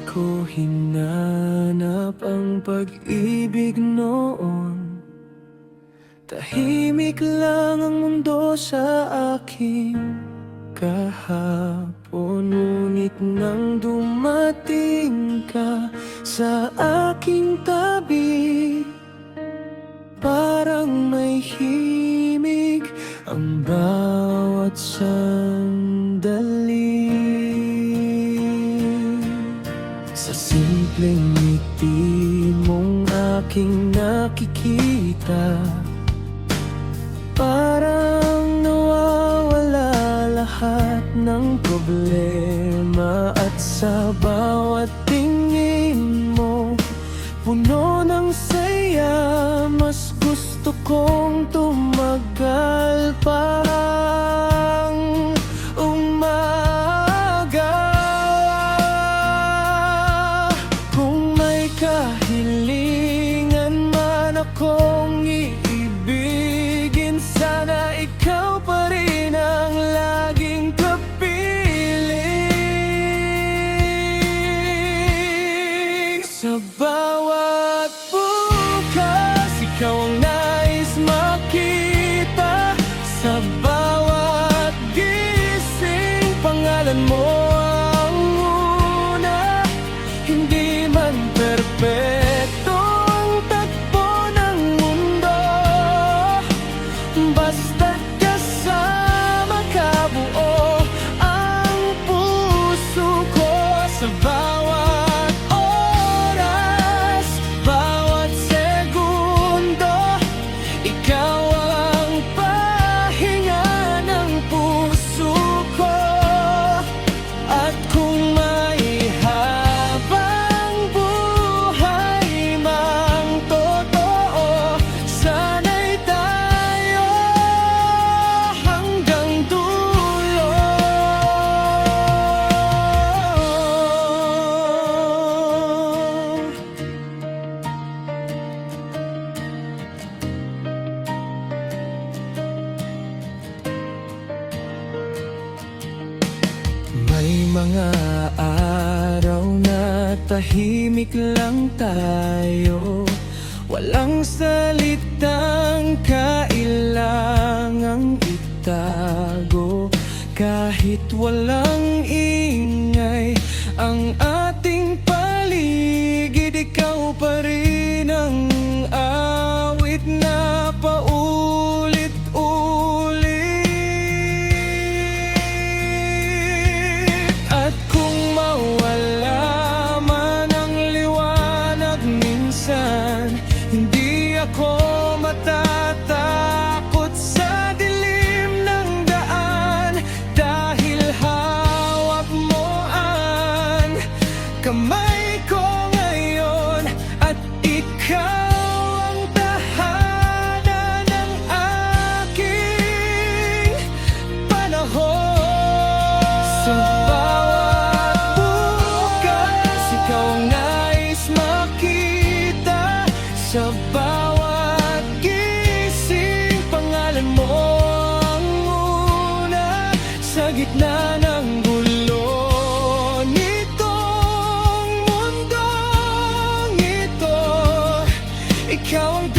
ko hinanap ang pag-ibig noon. Tahimik lang ang mundo sa aking kahapon, ngunit nang dumating ka sa aking tabi, parang may himig ang bawat sandali. Sa simpleng ngiti mong aking nakikita, parang nawawala lahat ng problema. At sa bawat tingin mo, puno ng saya, mas gusto kong tumagal parang umaga. Kung may kahilingan man akong iibigin, sana ikaw pa rin ang laging kapiling. Sa bawat bukas, ikaw ang nais makita. Sa bawat gising, pangalan mo ang una. Hindi man perpekto ang tagpo ng mundo, basta't kasama ka, buo ang puso ko. Sa bawat oras, bawat segundo, ikaw ang pahinga ng puso ko. At kung may habang buhay mang totoo, sana'y tayo hanggang dulo. May mga araw na tahimik lang tayo, walang salitang kailangang itago. Kahit walang ingay ang ating paligid, ikaw pa rin ang awit na paulit-ulit. At kung mawala man ang liwanag minsan, hindi ako matatakot sa dilim ng daan, dahil hawak mo ang kamay ko ngayon. At ikaw ang tahanan ng aking panahon. Sa bawat bukas, ikaw ang nais makita. Sa bawat gising, pangalan mo ang una. Sa gitna ng gulo nitong mundong ito, ikaw ang